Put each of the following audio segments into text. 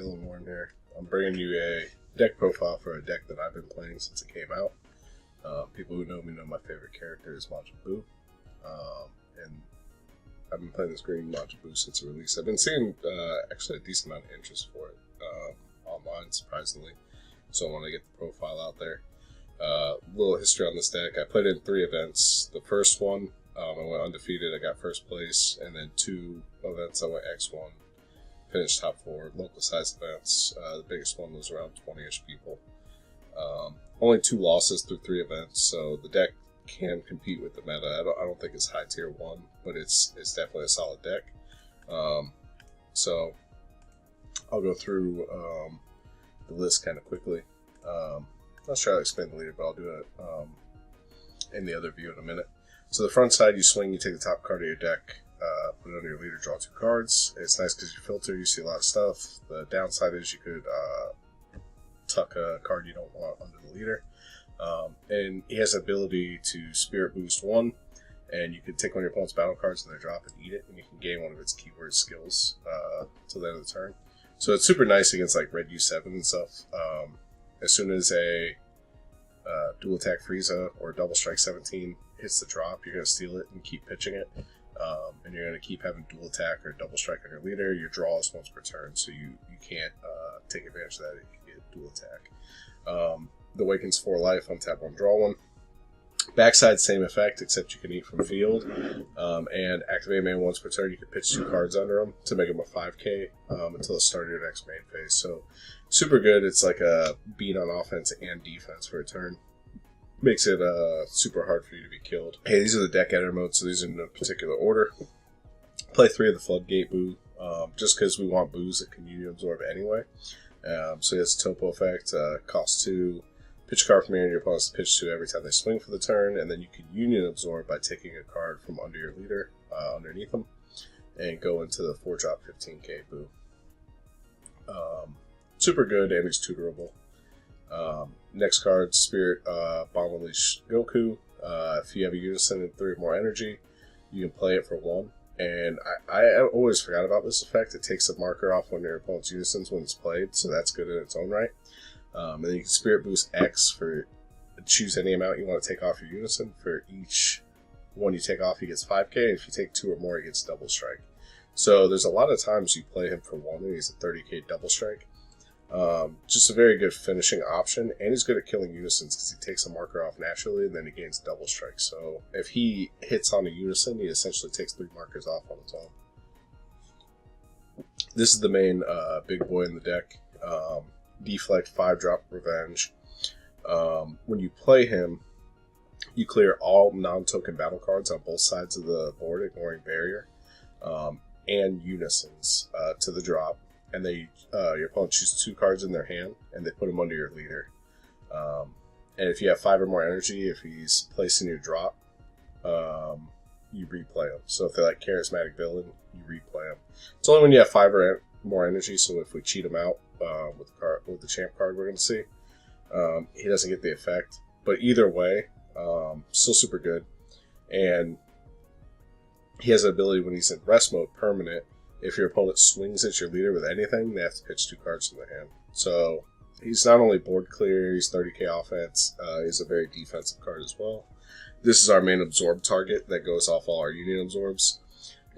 Dillon here. I'm bringing you a deck profile for a deck that I've been playing since it came out. People who know me know my favorite character is Majin Buu, and I've been playing this green Majin Buu since the release. I've been seeing actually a decent amount of interest for it online, surprisingly, so I want to get the profile out there. Little history on this deck. I played it in 3 events. The first one, I went undefeated. I got first place, and then 2 events I went X1. Finished top 4, local size events. The biggest one was around 20-ish people. Only 2 losses through 3 events, so the deck can compete with the meta. I don't think it's high tier 1, but it's definitely a solid deck. So I'll go through the list kind of quickly. I'll try to explain the leader, but I'll do it in the other view in a minute. So the front side, you swing, you take the top card of your deck, put it under your leader, draw 2 cards. It's nice because you filter, you see a lot of stuff. The downside is you could tuck a card you don't want under the leader. And he has the ability to Spirit Boost 1, and you can take one of your opponent's battle cards and they drop and eat it, and you can gain one of its keyword skills till the end of the turn. So it's super nice against like Red U7 and stuff. As soon as a dual attack Frieza or double strike 17 hits the drop, you're going to steal it and keep pitching it. And you're going to keep having dual attack or double strike on your leader. Your draw is once per turn, so you can't take advantage of that if you get dual attack. The Awakens 4 life, untap 1, draw 1. Backside, same effect, except you can eat from field. And activate main once per turn, you can pitch 2 cards under them to make them a 5k until the start of your next main phase. So, super good. It's like a beat on offense and defense for a turn. Makes it super hard for you to be killed. Hey, these are the deck editor modes, so these are in no particular order. Play 3 of the Floodgate Buu, just because we want Boos that can Union Absorb anyway. So he has a Topo effect, cost 2. Pitch a card from your opponent's pitch 2 every time they swing for the turn, and then you can Union Absorb by taking a card from under your leader, underneath them, and go into the 4-drop 15k Buu. Super good, and he's tutorable. Next card, Spirit Bomb Unleash Goku. If you have a Unison and 3 or more energy, you can play it for 1. And I always forgot about this effect. It takes a marker off one of your opponent's Unisons when it's played, so that's good in its own right. And then you can Spirit Boost X for choose any amount you want to take off your Unison. For each one you take off, he gets 5k. And if you take 2 or more, he gets double strike. So there's a lot of times you play him for 1 and he's a 30k double strike. Just a very good finishing option, and he's good at killing Unisons because he takes a marker off naturally and then he gains double strike. So if he hits on a Unison, he essentially takes 3 markers off on his own. This is the main big boy in the deck. Deflect 5-drop Revenge. When you play him, you clear all non-token battle cards on both sides of the board, ignoring barrier, and Unisons to the drop. And your opponent chooses 2 cards in their hand, and they put them under your leader. And if you have 5 or more energy, if he's placed in your drop, you replay him. So if they like Charismatic Villain, you replay him. It's only when you have 5 or more energy, so if we cheat him out with the champ card we're going to see, he doesn't get the effect. But either way, still super good. And he has the ability when he's in rest mode, permanent. If your opponent swings at your leader with anything, they have to pitch 2 cards in their hand. So he's not only board clear, he's 30k offense, he's a very defensive card as well. This is our main absorb target that goes off all our Union Absorbs.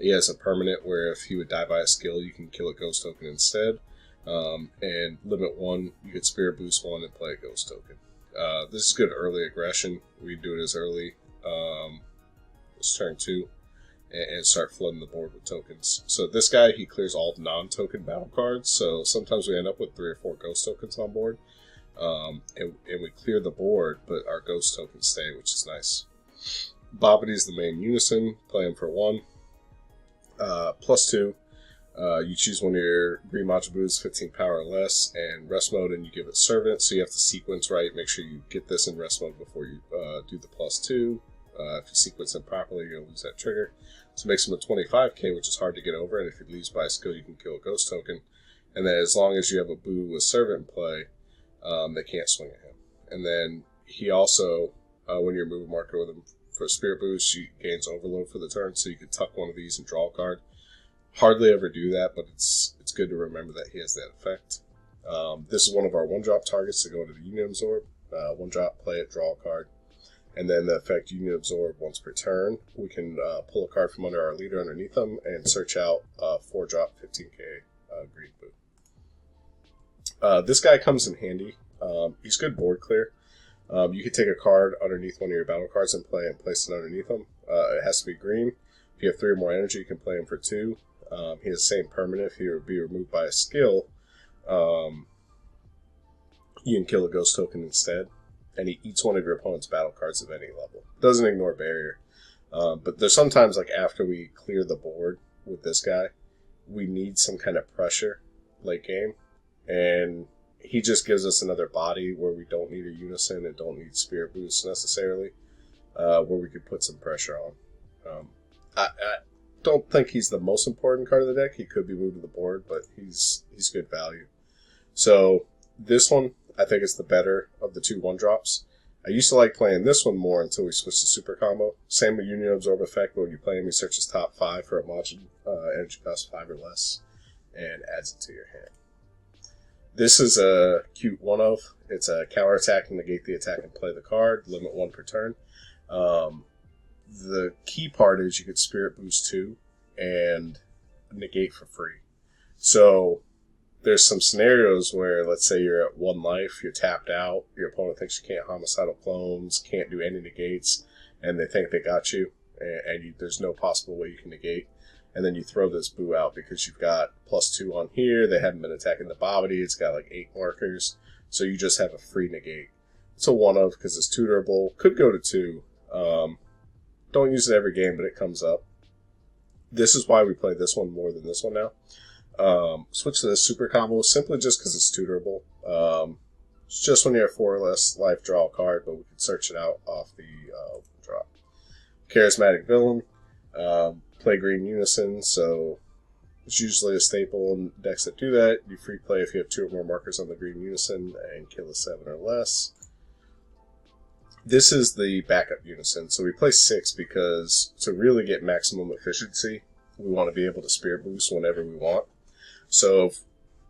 He has a permanent where if he would die by a skill, you can kill a ghost token instead. And limit 1, you could Spirit Boost 1 and play a ghost token. This is good early aggression. We do it as early as turn 2. And start flooding the board with tokens. So this guy, he clears all non-token battle cards, so sometimes we end up with 3 or 4 ghost tokens on board. And we clear the board, but our ghost tokens stay, which is nice. Bobbity's the main Unison, play him for 1. Plus 2, you choose one of your Green Majin Buus, 15 power or less, and rest mode, and you give it Servant, so you have to sequence right, make sure you get this in rest mode before you do the plus 2. If you sequence them properly, you're going to lose that trigger. So it makes him a 25k, which is hard to get over, and if he leaves by a skill, you can kill a ghost token. And then as long as you have a Buu with Servant in play, they can't swing at him. And then he also, when you remove a marker with him for Spirit Boost, he gains Overload for the turn, so you can tuck one of these and draw a card. Hardly ever do that, but it's good to remember that he has that effect. This is one of our 1-drop targets to go into the Union Absorb. 1-drop, play it, draw a card. And then the effect Union Absorb once per turn. We can pull a card from under our leader underneath them and search out 4-drop 15k green Buu. This guy comes in handy. He's good board clear. You can take a card underneath one of your battle cards and place it underneath them. It has to be green. If you have 3 or more energy, you can play him for 2. He has the same permanent. If he would be removed by a skill, you can kill a ghost token instead. And he eats one of your opponent's battle cards of any level. Doesn't ignore barrier. But there's sometimes, like after we clear the board with this guy, we need some kind of pressure late game. And he just gives us another body where we don't need a unison and don't need spirit boost necessarily, where we could put some pressure on. I don't think he's the most important card of the deck. He could be moved to the board, but he's good value. So this one, I think, is the better of the 2 1-drops. I used to like playing this one more until we switched to Super Combo. Same with Union Absorb effect, but when you play him, he searches top 5 for a Majin energy cost 5 or less and adds it to your hand. This is a cute one-of. It's a counter attack, negate the attack and play the card, limit 1 per turn. The key part is you could Spirit Boost 2 and negate for free. So there's some scenarios where, let's say you're at 1 life, you're tapped out, your opponent thinks you can't homicidal clones, can't do any negates, and they think they got you, and there's no possible way you can negate. And then you throw this Buu out because you've got +2 on here, they haven't been attacking the Bobbity, it's got like 8 markers, so you just have a free negate. It's a one-of because it's tutorable, could go to 2. Don't use it every game, but it comes up. This is why we play this one more than this one now. Switch to the Super Combo simply just because it's tutorable. It's just when you have 4 or less life, draw a card, but we can search it out off the drop. Charismatic Villain. Play green unison, so it's usually a staple in decks that do that. You free play if you have 2 or more markers on the green unison and kill a 7 or less. This is the backup unison, so we play 6 because to really get maximum efficiency, we want to be able to Spirit Boost whenever we want. So if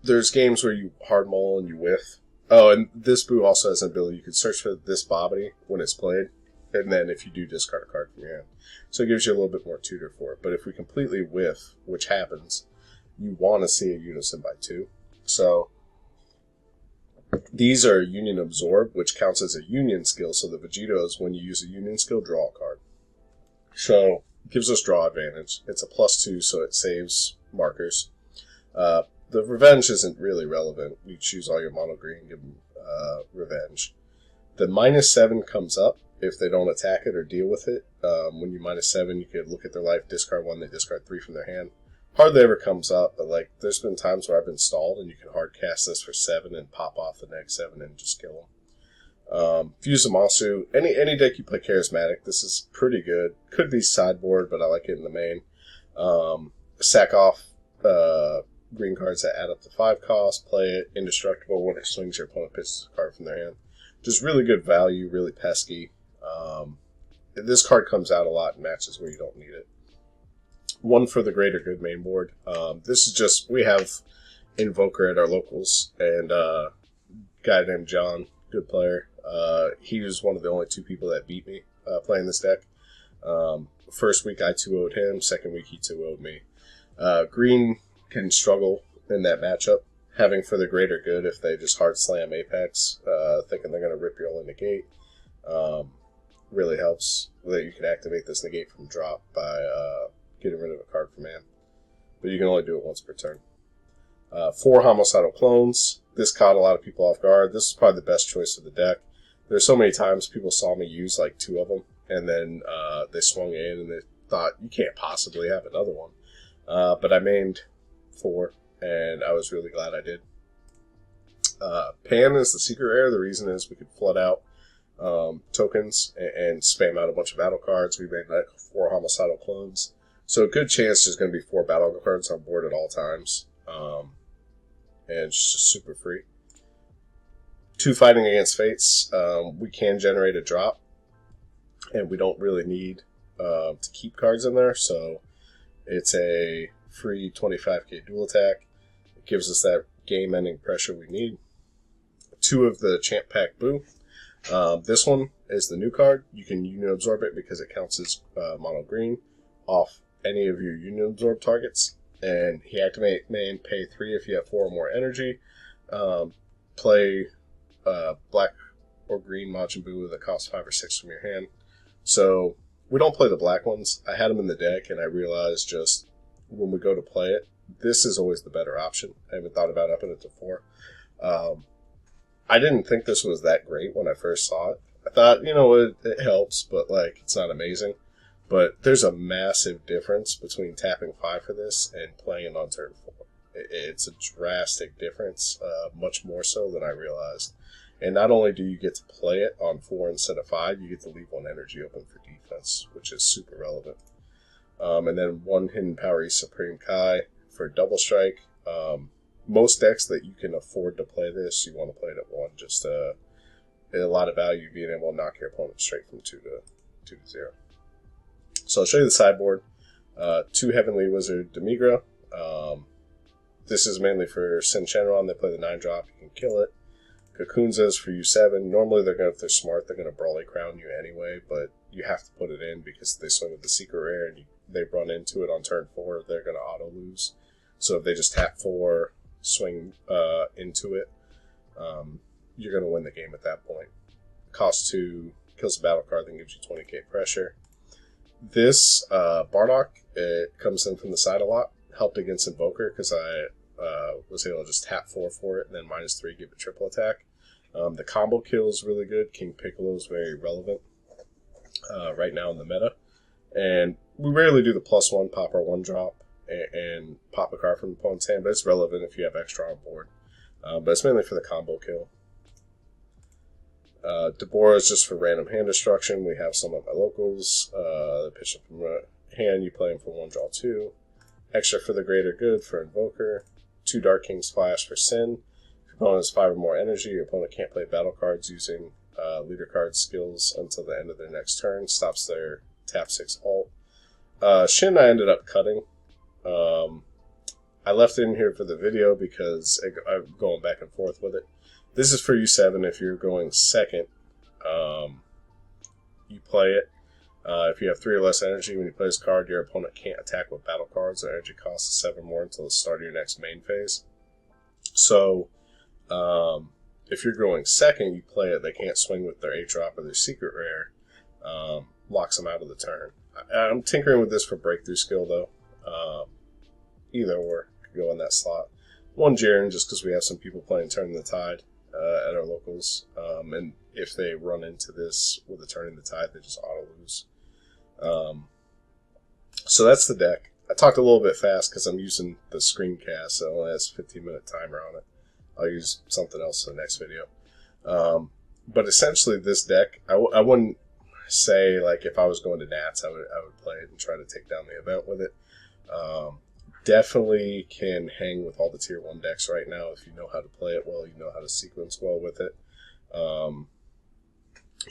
there's games where you hard mull and you whiff. Oh, and this Buu also has an ability. You can search for this Bobbity when it's played, and then if you do, discard a card from your hand. So it gives you a little bit more tutor for it. But if we completely whiff, which happens, you want to see a unison by 2. So these are Union Absorb, which counts as a Union skill. So the Vegetos, when you use a Union skill, draw a card. So it gives us draw advantage. It's a +2, so it saves markers. The Revenge isn't really relevant. You choose all your mono green, give them Revenge. The -7 comes up if they don't attack it or deal with it. When you -7, you could look at their life, discard 1, they discard 3 from their hand. Hardly ever comes up, but like there's been times where I've been stalled and you can hard cast this for 7 and pop off the next 7 and just kill them. Fuse Zamasu. Any deck you play charismatic, this is pretty good. Could be sideboard, but I like it in the main. Sack off green cards that add up to 5 cost. Play it indestructible when it swings. Your opponent pitches a card from their hand. Just really good value, really pesky. This card comes out a lot in matches where you don't need it. 1 for the greater good main board. This is just, we have Invoker at our locals, and a guy named John, good player. He was one of the only 2 people that beat me playing this deck. First week I 2-0'd him, second week he 2-0'd me. Green can struggle in that matchup, having for the greater good if they just hard slam Apex, thinking they're going to rip your only negate. Really helps that you can activate this negate from drop by getting rid of a card from hand. But you can only do it once per turn. 4 homicidal clones. This caught a lot of people off guard. This is probably the best choice of the deck. There's so many times people saw me use like 2 of them, and then they swung in and they thought, you can't possibly have another one. But I mained 4, and I was really glad I did. Pan is the secret rare. The reason is we could flood out tokens and spam out a bunch of battle cards. We made like 4 homicidal clones. So a good chance there's going to be 4 battle cards on board at all times. And it's just super free. 2 Fighting Against Fates. We can generate a drop, and we don't really need to keep cards in there. So it's a free 25k dual attack. gives us that game-ending pressure we need. 2 of the Champ Pack Buu. This one is the new card. You can Union Absorb it because it counts as mono green off any of your Union Absorb targets. And he activate main, pay 3 if you have 4 or more energy. Play black or green Majin Buu that costs 5 or 6 from your hand. So we don't play the black ones. I had them in the deck, and I realized just when we go to play it, this is always the better option. I haven't thought about upping it to 4. I didn't think this was that great when I first saw it. I thought, it helps, but it's not amazing. But there's a massive difference between tapping 5 for this and playing it on turn 4. It's a drastic difference, much more so than I realized. And not only do you get to play it on 4 instead of 5, you get to leave 1 energy open for defense, which is super relevant. And then 1 Hidden Power Supreme Kai for double strike. Most decks that you can afford to play this, you want to play it at 1. Just a lot of value being able to knock your opponent straight from 2 to 0. So I'll show you the sideboard. 2 Heavenly Wizard Demigra. This is mainly for Sin Shenron. They play the 9-drop. You can kill it. Kakunza's for U7. Normally, if they're smart, they're going to Brawly Crown you anyway, but you have to put it in because they swing with the secret rare and they run into it on turn 4, they're going to auto lose. So if they just tap 4, swing into it, you're going to win the game at that point. Cost 2, kills a battle card, then gives you 20k pressure. This Bardock, it comes in from the side a lot. Helped against Invoker because I was able to just tap 4 for it and then -3 give it triple attack. The combo kill is really good. King Piccolo is very relevant right now in the meta. And we rarely do the +1 pop or 1-drop and pop a card from the opponent's hand, but it's relevant if you have extra on board. But it's mainly for the combo kill. Deborah is just for random hand destruction. We have some of my locals. They pitch up from a hand, you play them for 1, draw 2. Extra for the greater good for Invoker. 2 Dark King Splash for Sin. If your opponent has 5 or more energy, your opponent can't play battle cards using leader card skills until the end of their next turn. Stops their tap 6 ult. Shin I ended up cutting. I left it in here for the video because I'm going back and forth with it. This is for U7 if you're going second. You play it. If you have 3 or less energy, when you play this card, your opponent can't attack with battle cards. The energy cost is 7 more until the start of your next main phase. So, if you're going second, you play it. They can't swing with their 8-drop or their secret rare. Locks them out of the turn. I'm tinkering with this for breakthrough skill, though. Either or could go in that slot. 1 Jiren, just because we have some people playing Turn the Tide at our locals. And if they run into this with a Turn in the Tide, they just auto lose. So that's the deck. I talked a little bit fast because I'm using the screencast, so it only has a 15-minute timer on it. I'll use something else in the next video. But essentially, this deck, I wouldn't say, if I was going to Nats, I would play it and try to take down the event with it. Definitely can hang with all the Tier 1 decks right now if you know how to play it well, you know how to sequence well with it.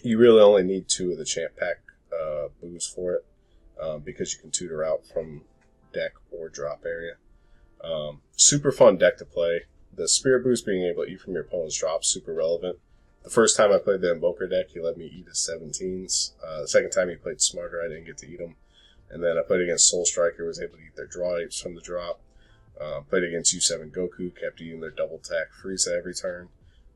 You really only need 2 of the Champ Pack Boos for it because you can tutor out from deck or drop area. Super fun deck to play. The Spirit Boost being able to eat from your opponent's drop, super relevant. The first time I played the Invoker deck, he let me eat his 17s. The second time he played smarter, I didn't get to eat them. And then I played against Soul Striker, was able to eat their draw apes from the drop. Played against U7 Goku, kept eating their double attack Frieza every turn.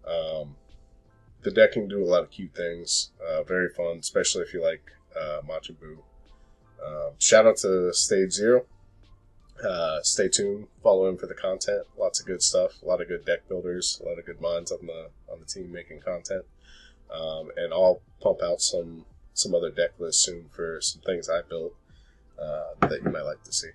The deck can do a lot of cute things. Very fun, especially if you like Majin Buu. Shout out to Stage 0. Stay tuned. Follow him for the content. Lots of good stuff. A lot of good deck builders. A lot of good minds on the team making content. And I'll pump out some other deck lists soon for some things I built that you might like to see.